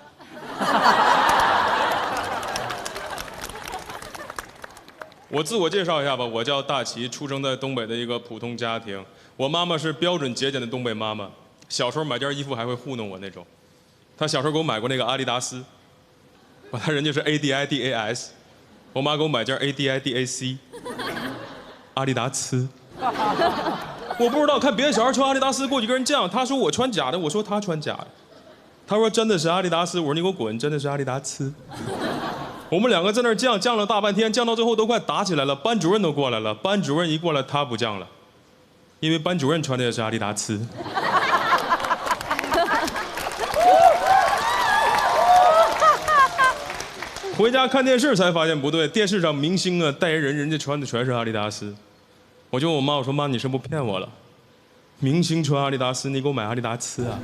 我自我介绍一下吧，我叫大齐，出生在东北的一个普通家庭。我妈妈是标准节俭的东北妈妈，小时候买件衣服还会糊弄我那种。她小时候给我买过那个阿迪达斯，完了人家是 ADIDAS，我妈给我买件 ADIDAC， 阿迪达斯。我不知道，看别的小孩穿阿迪达斯，过去跟人犟，他说我穿假的，我说他穿假的。他说真的是阿迪达斯，我说你给我滚，真的是阿迪达斯。我们两个在那儿犟了大半天，犟到最后都快打起来了。班主任都过来了，班主任一过来他不犟了，因为班主任穿的也是阿迪达斯。回家看电视才发现不对，电视上明星啊、代言人，人家穿的全是阿迪达斯。我就问我妈，我说妈，你是不是骗我了？明星穿阿迪达斯，你给我买阿迪达斯啊？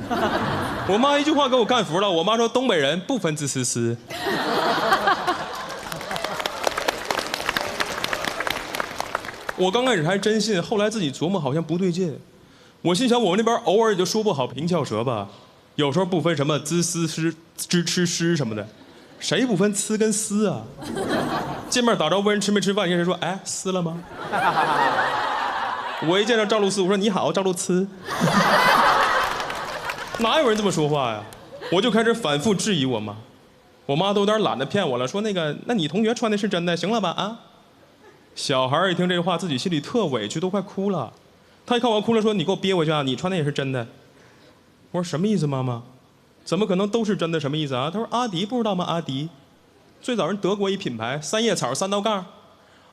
我妈一句话给我干服了。我妈说东北人不分自私私。我刚开始还真信，后来自己琢磨好像不对劲。我心想，我们那边偶尔也就说不好平翘舌吧，有时候不分什么滋丝诗、支吃诗什么的，谁不分呲跟丝啊？见面打招呼问人吃没吃饭，人家说哎撕了吗？我一见到赵露思，我说你好，赵露思。哪有人这么说话呀？我就开始反复质疑我妈，我妈都有点懒得骗我了，说那个，那你同学穿的是真的，行了吧啊？小孩一听这话，自己心里特委屈，都快哭了。他一看我哭了，说你给我憋回去啊，你穿的也是真的。我说什么意思，妈妈？怎么可能都是真的？什么意思啊？他说阿迪不知道吗？阿迪，最早人德国一品牌，三叶草三道杠。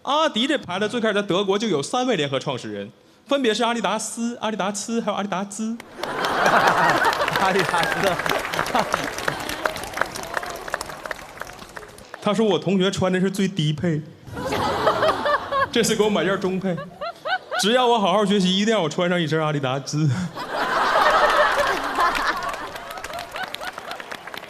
阿迪这牌子最开始在德国就有3位联合创始人，分别是阿迪达斯、阿迪达斯还有阿迪达兹。阿迪达斯。他说我同学穿的是最低配，这次给我买件中配，只要我好好学习，一定让我穿上一身阿迪达兹。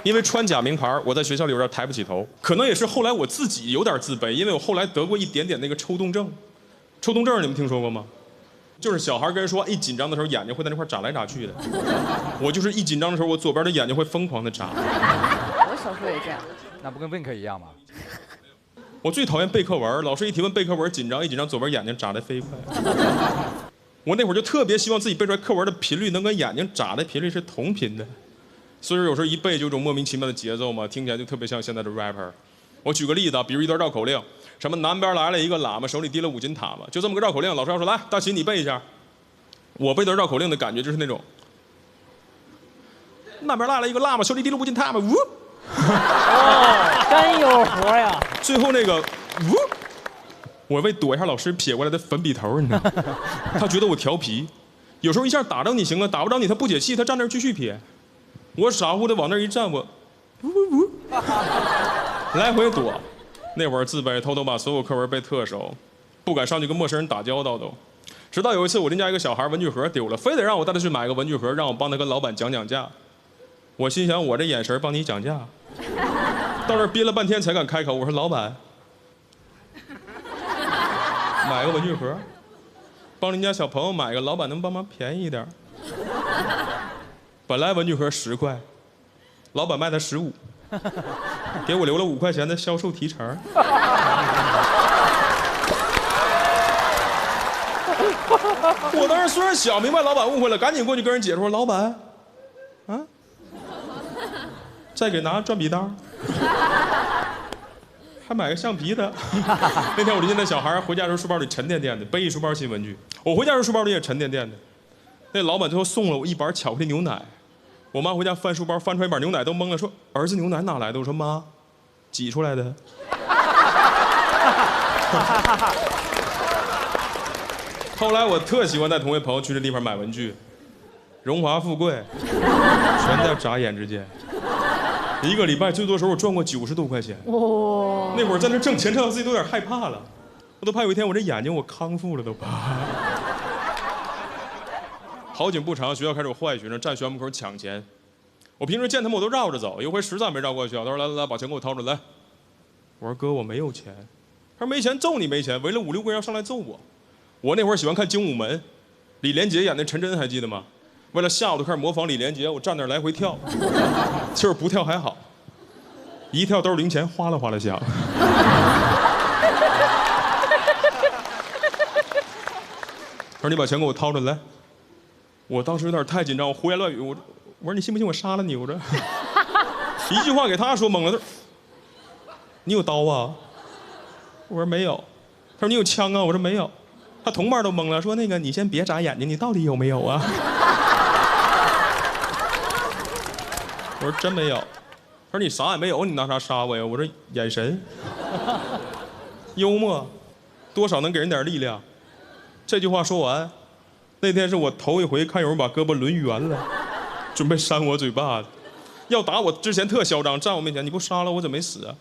因为穿假名牌，我在学校里有点抬不起头，可能也是后来我自己有点自卑，因为我后来得过一点点那个抽动症。抽动症你们听说过吗？就是小孩跟人说话一紧张的时候，眼睛会在那块眨来眨去的。我就是一紧张的时候，我左边的眼睛会疯狂的眨。我小时候也这样。那不跟 Wink 一样吗？我最讨厌背课文，老师一提问背课文，紧张一紧张，左边眼睛眨得飞快。我那会儿就特别希望自己背出来课文的频率能跟眼睛眨的频率是同频的。所以说有时候一背就有种莫名其妙的节奏嘛，听起来就特别像现在的 rapper。我举个例子啊，比如一段绕口令，什么南边来了一个喇嘛，手里提了5斤塔嘛，就这么个绕口令，老师要说来，大齐你背一下。我背的绕口令的感觉就是那种，那边来了一个喇嘛，手里提了5斤塔嘛，呜，哦，真有活呀！最后那个呜，我为躲一下老师撇过来的粉笔头，你知道吗？他觉得我调皮，有时候一下打着你行啊，打不着你他不解气，他站那儿继续撇。我傻乎的往那儿一站，我来回躲。那会儿自卑，偷偷把所有课文背特熟，不敢上去跟陌生人打交道都。直到有一次我邻家一个小孩文具盒丢了，非得让我带他去买个文具盒，让我帮他跟老板讲价。我心想我这眼神帮你讲价，到这儿憋了半天才敢开口，我说老板，买个文具盒，帮邻家小朋友买个，老板能帮忙便宜一点？本来文具盒10块，老板卖他15，给我留了5块钱的销售提成。我当时虽然小，明白老板误会了，赶紧过去跟人解释说：“老板，啊，再给拿转笔刀，还买个橡皮的。”那天我邻居那小孩回家的时候，书包里沉甸甸的，背一书包新文具。我回家的时候，书包里也沉甸甸的。那老板最后送了我一板巧克力牛奶。我妈回家翻书包，翻出来一板牛奶，都懵了，说：“儿子，牛奶哪来的？”我说：“妈，挤出来的。”后来我特喜欢带同学朋友去这地方买文具，荣华富贵，全在眨眼之间。一个礼拜最多时候我赚过90多块钱。哇！那会儿在那挣钱挣到自己都有点害怕了，我都怕有一天我这眼睛我康复了都怕。好景不长，学校开始有坏学生站学校门口抢钱。我平时见他们我都绕着走，有回实在没绕过学校，他说：“来，把钱给我掏出来。”我说：“哥，我没有钱。”他说：“没钱揍你没钱，围了5、6个人要上来揍我。”我那会儿喜欢看《精武门》，李连杰演那陈真还记得吗？为了吓我，就开始模仿李连杰，我站那儿来回跳，就是不跳还好，一跳都是零钱，哗啦哗啦响。他说：“你把钱给我掏出来。”我当时有点太紧张，我胡言乱语，我说：“你信不信我杀了你？”我这一句话给他说懵了。他说：“你有刀啊？”我说没有。他说你有枪啊？我说没有。他同伴都懵了，说那个你先别眨眼睛，你到底有没有啊？我说真没有。他说你啥也没有，你拿啥杀我呀？我说眼神，幽默，多少能给人点力量。这句话说完，那天是我头一回看有人把胳膊抡圆了，准备扇我嘴巴子。要打我之前特嚣张，站我面前，你不杀了我怎么没死啊？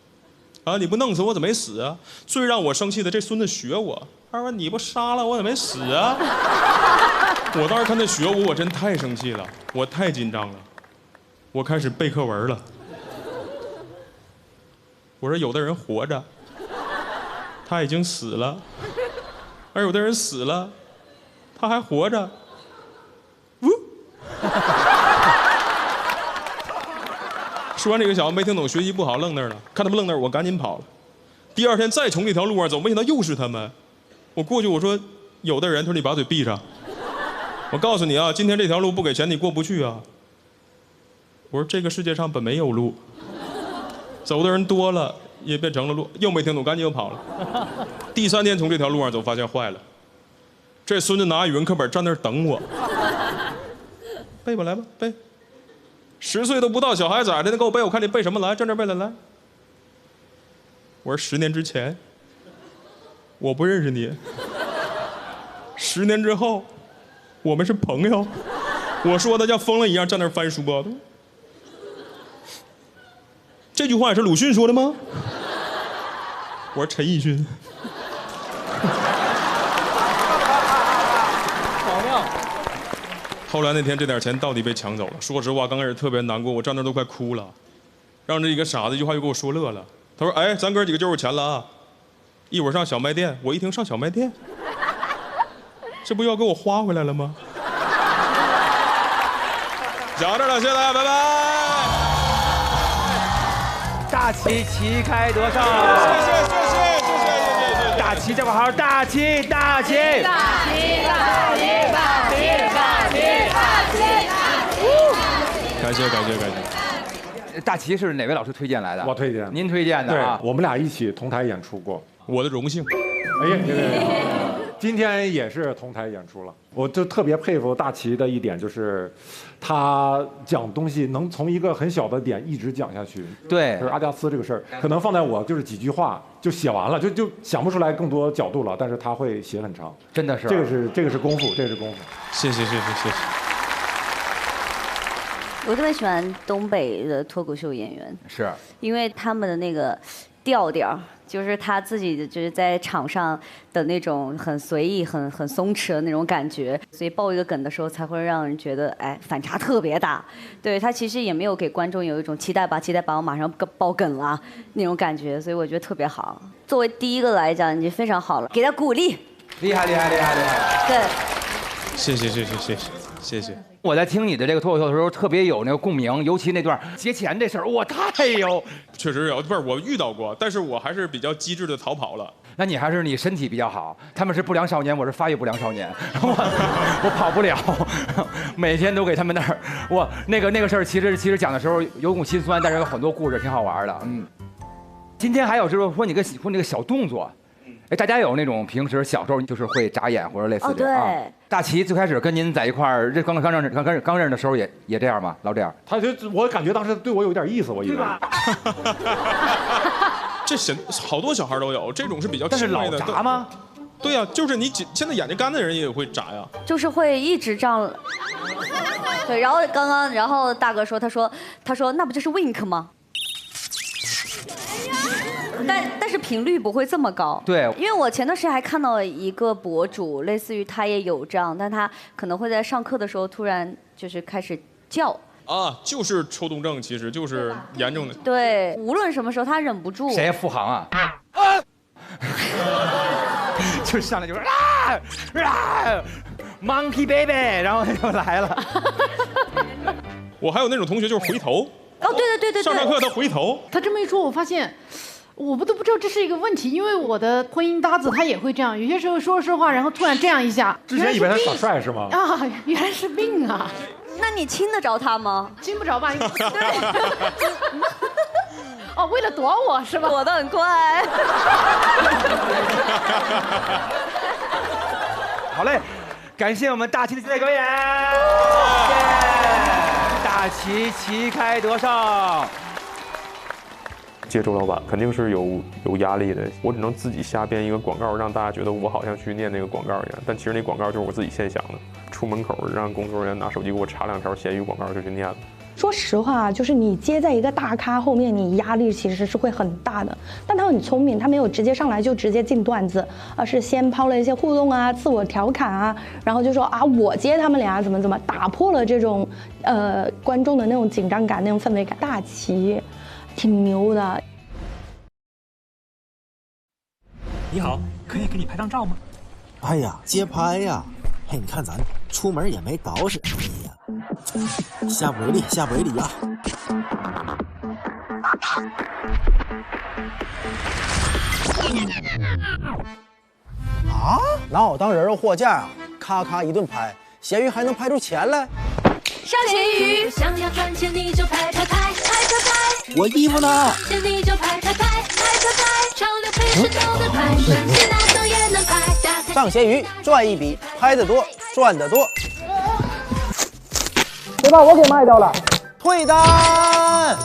啊，你不弄死我怎么没死啊？最让我生气的，这孙子学我，他说你不杀了我怎么没死啊？我当时看他学我真太生气了，我太紧张了，我开始背课文了。我说有的人活着，他已经死了，而有的人死了，他还活着。说完这个小子没听懂，学习不好，愣那儿了。看他们愣那儿，我赶紧跑了。第二天再从这条路上走，没想到又是他们。我过去我说，有的人，他说你把嘴闭上。我告诉你啊，今天这条路不给钱你过不去啊。我说这个世界上本没有路，走的人多了也变成了路。又没听懂，赶紧又跑了。第3天从这条路上走，发现坏了。这孙子拿语文课本站那儿等我，背吧来吧背。10岁都不到小孩子，你给我背，我看你背什么来，站这背来来。我说10年之前，我不认识你。10年之后，我们是朋友。我说的像疯了一样站那儿翻书包。这句话也是鲁迅说的吗？我说陈奕迅。后来那天这点钱到底被抢走了。说实话，刚开始特别难过，我站那都快哭了。让这一个傻子一句话就给我说乐了。他说：“哎，咱哥几个就有钱了啊！一会儿上小卖店。”我一听上小卖店，这不要给我花回来了吗？讲到这儿了，谢谢大家，拜拜。大旗旗开得胜！谢谢。大旗叫个好，大旗。感谢。大旗是哪位老师推荐来的？我推荐，您推荐的啊？对，我们俩一起同台演出过，我的荣幸。哎呀，今天也是同台演出了。我就特别佩服大齐的一点就是，他讲东西能从一个很小的点一直讲下去。对，就是阿加斯这个事儿，可能放在我就是几句话就写完了，就想不出来更多角度了。但是他会写很长，真的是。这个是功夫，这是功夫。谢谢。我特别喜欢东北的脱口秀演员，是因为他们的那个调调，就是他自己就是在场上的那种很随意、很松弛的那种感觉，所以爆一个梗的时候才会让人觉得哎反差特别大。对，他其实也没有给观众有一种期待吧，我马上爆梗了那种感觉，所以我觉得特别好。作为第一个来讲，已经非常好了，给他鼓励。厉害。对，谢谢。我在听你的这个脱口秀的时候，特别有那个共鸣，尤其那段节钱这事儿，哇，太有，确实有，不是我遇到过，但是我还是比较机智的逃跑了。那你还是你身体比较好，他们是不良少年，我是发育不良少年，我跑不了，每天都给他们那儿，哇，那个事儿其实讲的时候有股心酸，但是有很多故事挺好玩的，今天还有就是说你那个小动作。哎，大家有那种平时小时候就是会眨眼或者类似的啊？大齐最开始跟您在一块儿，这刚认识的时候也这样吗？老这样？我感觉当时对我有点意思，我以为。这好多小孩都有，这种是比较但是老眨吗？对呀，就是你现在眼睛干的人也会眨呀。就是会一直这样。对，然后大哥说，他说那不就是 wink 吗？但是频率不会这么高，对，因为我前段时间还看到一个博主，类似于他也有这样，但他可能会在上课的时候突然就是开始叫啊，就是抽动症，其实就是严重的。对，无论什么时候他忍不住。谁付航啊？就上来就是Monkey Baby， 然后他就来了。我还有那种同学就是回头。哦，对，上课他回头。他这么一说，我发现。我都不知道这是一个问题，因为我的婚姻搭子他也会这样，有些时候说话，然后突然这样一下。之前以为他耍帅是吗？啊，原来是病啊！那你亲得着他吗？亲不着吧？对。哦，为了躲我是吧？躲得很快。好嘞，感谢我们大齐的精彩表演，大齐旗开得胜。接周老板肯定是有压力的，我只能自己瞎编一个广告，让大家觉得我好像去念那个广告一样，但其实那广告就是我自己现想的。出门口让工作人员拿手机给我查2条闲鱼广告就去念了。说实话，就是你接在一个大咖后面，你压力其实是会很大的。但他很聪明，他没有直接上来就直接进段子，而是先抛了一些互动啊、自我调侃啊，然后就说啊，我接他们俩怎么，打破了这种观众的那种紧张感、那种氛围感。大齐挺牛的。你好，可以给你拍张照吗？哎呀，街拍呀！嘿，你看咱出门也没捯饬，哎呀，下不为例，下不为例呀！啊，拿我当人肉货架啊！咔咔一顿拍，咸鱼还能拍出钱来？上咸鱼，想要赚钱你就拍拍拍拍拍拍。我衣服呢？钱你就拍拍拍拍拍拍，潮流配饰都能拍，门前大手也能拍。上咸鱼赚一笔，拍得多，赚得多。别把我给卖掉了，退单。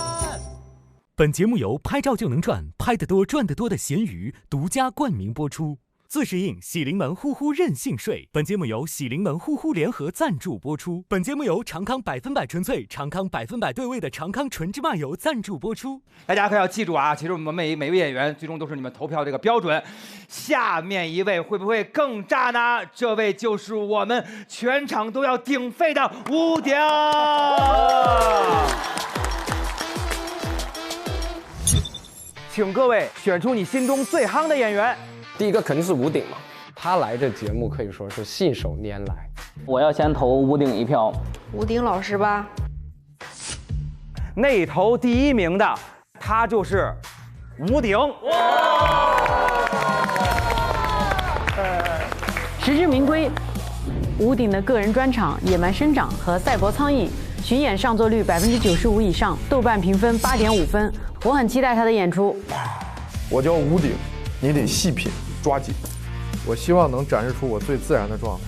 本节目由拍照就能赚，拍得多赚得多的咸鱼独家冠名播出。自适应喜临门呼呼任性睡。本节目由喜临门呼呼联合赞助播出。本节目由长康100%纯粹、长康100%对味的长康纯芝麻油赞助播出。大家可要记住啊，其实我们每位演员最终都是你们投票这个标准。下面一位会不会更炸呢？这位就是我们全场都要顶沸的吴鼎。请各位选出你心中最夯的演员。第一个肯定是吴鼎嘛，他来这节目可以说是信手拈来。我要先投吴鼎一票。吴鼎老师吧。内投第1名的，他就是吴鼎。实至名归，吴鼎的个人专场《野蛮生长》和《赛博苍蝇》巡演上座率95%以上，豆瓣评分8.5分，我很期待他的演出。我叫吴鼎，你得细品抓紧。我希望能展示出我最自然的状态，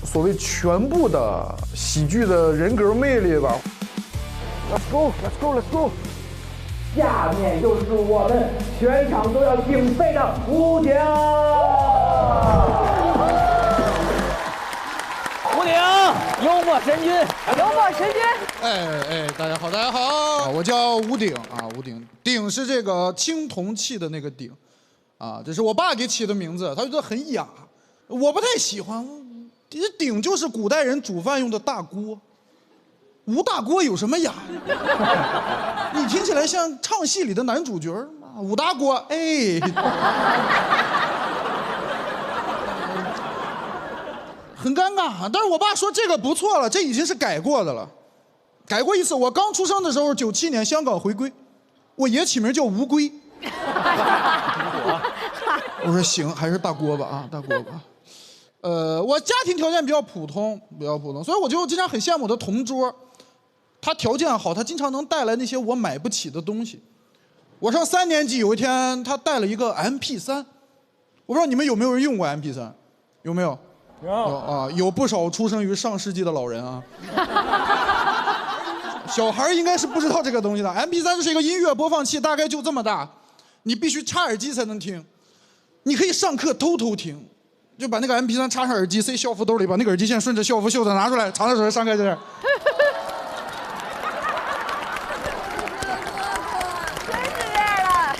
所谓全部的喜剧的人格魅力吧。Let's go, let's go, let's go。下面就是我们全场都要顶沸的吴鼎。吴鼎，幽默神君，幽默神君。大家好，大家好，我叫吴鼎啊，吴鼎，鼎是这个青铜器的那个鼎，啊，这是我爸给起的名字，他觉得很雅，我不太喜欢。鼎就是古代人煮饭用的大锅，吴大锅有什么雅？你听起来像唱戏里的男主角嘛，武大锅，哎。很尴尬，但是我爸说这个不错了，这已经是改过的了，改过一次。我刚出生的时候，97年香港回归，我爷起名叫吴龟。我说行，还是大锅吧啊，大锅吧。我家庭条件比较普通，所以我就经常很羡慕我的同桌，他条件好，他经常能带来那些我买不起的东西。我上3年级有一天，他带了一个 MP3，我不知道你们有没有人用过 MP3，有没有？有不少出生于上世纪的老人啊。小孩应该是不知道这个东西的。MP3 就是一个音乐播放器，大概就这么大，你必须插耳机才能听。你可以上课偷听，就把那个 MP3 插上耳机，塞校服兜里，把那个耳机线顺着校服袖子拿出来，藏在手上上课就是。真是这样了，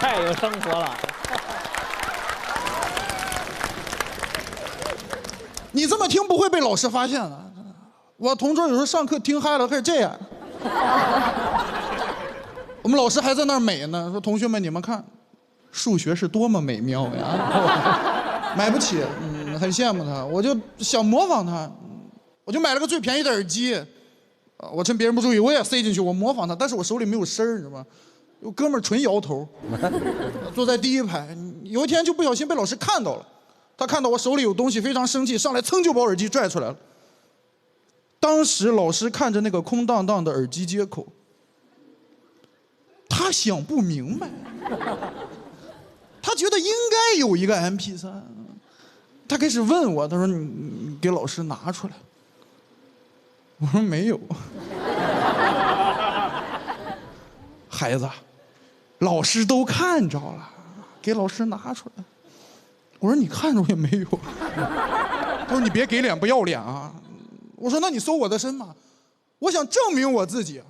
太有生活了。你这么听不会被老师发现的。我同桌有时候上课听嗨了，开始这样。我们老师还在那儿美呢，说同学们你们看，数学是多么美妙呀！买不起，很羡慕他，我就想模仿他，我就买了个最便宜的耳机，我趁别人不注意，我也塞进去，我模仿他，但是我手里没有声儿，你知道吗？有哥们儿纯摇头，坐在第1排。有一天就不小心被老师看到了。他看到我手里有东西，非常生气，上来噌就把耳机拽出来了。当时老师看着那个空荡荡的耳机接口，他想不明白，他觉得应该有一个 MP3，他开始问我，他说你给老师拿出来。我说没有。孩子，老师都看着了，给老师拿出来。我说你看着也没有。他说你别给脸不要脸啊。我说那你搜我的身嘛，我想证明我自己。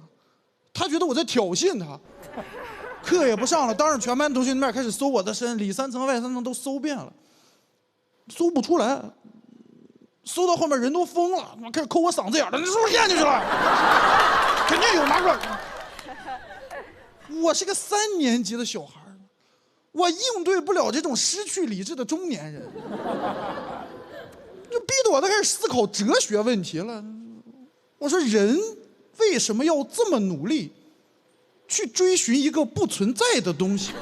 他觉得我在挑衅他，课也不上了，当着全班同学面开始搜我的身，里3层外3层都搜遍了，搜不出来。搜到后面人都疯了，开始抠我嗓子眼了，你是不是咽进去了？肯定有，拿出来。我是个3年级的小孩，我应对不了这种失去理智的中年人，就逼得我都开始思考哲学问题了。我说人为什么要这么努力去追寻一个不存在的东西？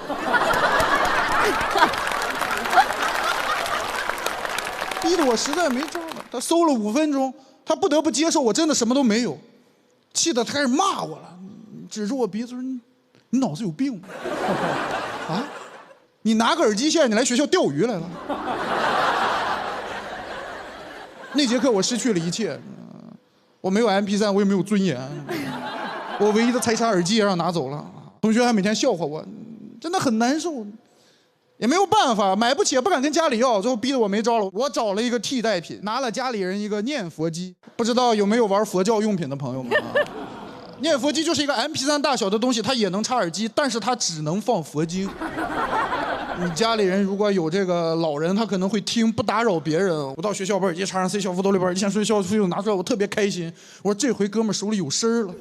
逼得我实在没招了。他搜了5分钟，他不得不接受我真的什么都没有，气得他开始骂我了，指着我鼻子说：“你脑子有病吗？啊，你拿个耳机线，你来学校钓鱼来了？”那节课我失去了一切，我没有 MP3，我也没有尊严，我唯一的财产耳机也让拿走了，同学还每天笑话我，真的很难受。也没有办法，买不起也不敢跟家里要，最后逼得我没招了。我找了一个替代品，拿了家里人一个念佛机。不知道有没有玩佛教用品的朋友们啊？念佛机就是一个 MP3 大小的东西，它也能插耳机，但是它只能放佛经。你家里人如果有这个老人，他可能会听，不打扰别人。我到学校把耳机插上，塞小裤兜里，把耳机线顺校费用拿出来，我特别开心。我说这回哥们手里有声了，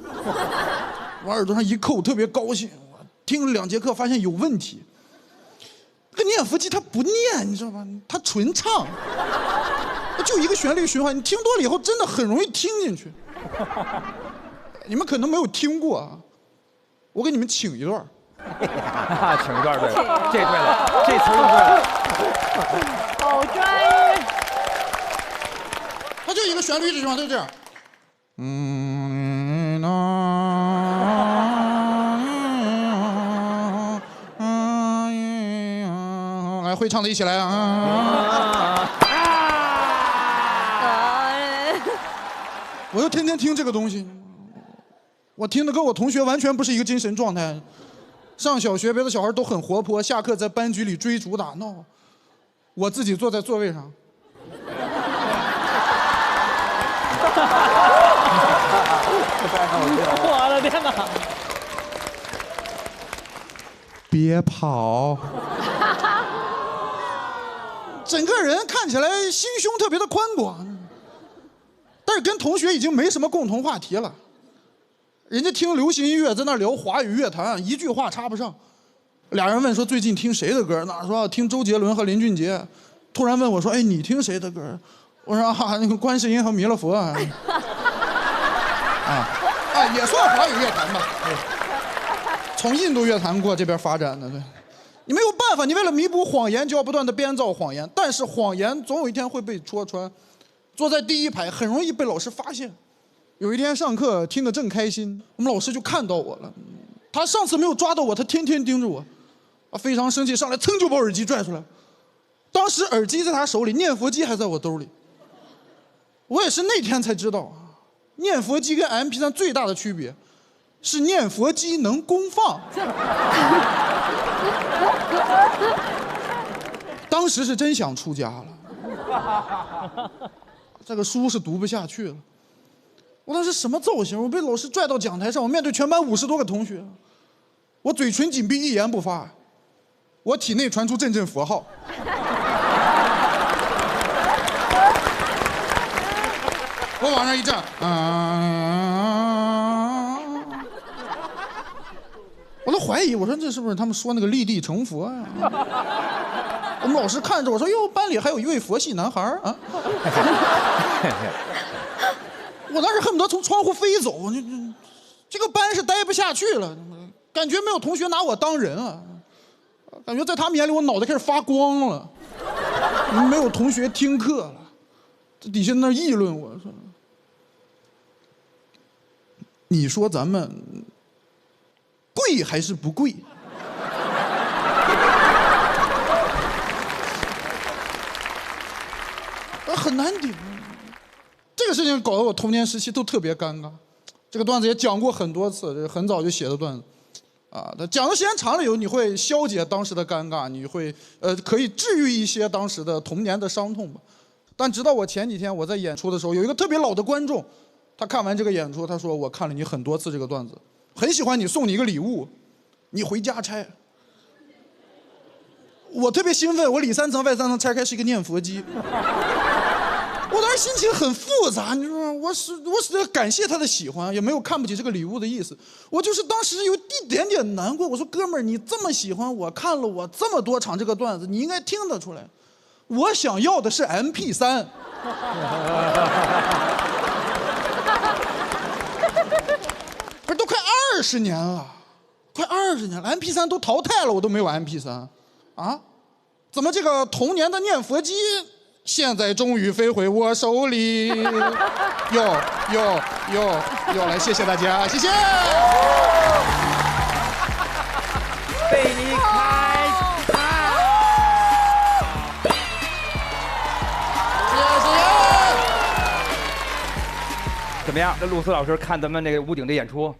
往耳朵上一扣，特别高兴。我听了2节课，发现有问题。这个念佛机它不念，你知道吧？它纯唱，就一个旋律循环。你听多了以后，真的很容易听进去。你们可能没有听过啊，我给你们请一段。请一段对，这对了，这词儿对了。好专业。它就一个旋律循环，就这样。来，会唱的一起来啊！我就天天听这个东西，我听的跟我同学完全不是一个精神状态。上小学别的小孩都很活泼，下课在班级里追逐打闹，我自己坐在座位上。我的天哪！别跑！整个人看起来心胸特别的宽广，但是跟同学已经没什么共同话题了。人家听流行音乐，在那聊华语乐坛，一句话插不上。俩人问说最近听谁的歌？哪说听周杰伦和林俊杰。突然问我说：“哎，你听谁的歌？”我说：“啊，那个观世音和弥勒佛啊。”也算华语乐坛吧。从印度乐坛过这边发展的，对。你没有办法，你为了弥补谎言，就要不断的编造谎言。但是谎言总有一天会被戳穿。坐在第1排，很容易被老师发现。有一天上课听得正开心，我们老师就看到我了。他上次没有抓到我，他天天盯着我，非常生气，上来噌就把耳机拽出来。当时耳机在他手里，念佛机还在我兜里。我也是那天才知道，念佛机跟 MP3 最大的区别是念佛机能公放。当时是真想出家了，这个书是读不下去了。我当时什么造型？我被老师拽到讲台上，我面对全班50多个同学，我嘴唇紧闭，一言不发，我体内传出阵阵佛号。我往上一站，我都怀疑，我说这是不是他们说那个立地成佛呀？我们老师看着我说：“哟，班里还有一位佛系男孩啊！”我当时恨不得从窗户飞走，这个班是待不下去了，感觉没有同学拿我当人啊，感觉在他们眼里我脑袋开始发光了，没有同学听课了，这底下那议论我说：“你说咱们贵还是不贵？很难顶。这个事情搞得我童年时期都特别尴尬。这个段子也讲过很多次，这是很早就写的段子。讲的时间长了以后，你会消解当时的尴尬，你会可以治愈一些当时的童年的伤痛吧。但直到我前几天我在演出的时候，有一个特别老的观众，他看完这个演出，他说我看了你很多次这个段子，很喜欢你，送你一个礼物，你回家拆。我特别兴奋，我里3层外3层拆开是一个念佛机。我当时心情很复杂，你说我是感谢他的喜欢，也没有看不起这个礼物的意思。我就是当时有一点点难过。我说哥们儿，你这么喜欢我，看了我这么多场这个段子，你应该听得出来，我想要的是 MP3。不是都快20年了，快20年了 ，MP3 都淘汰了，我都没有 MP3，啊？怎么这个童年的念佛机？现在终于飞回我手里，哟，来，谢谢大家，谢谢。被你开开。谢谢。怎么样？这露丝老师看咱们这个屋顶的演出，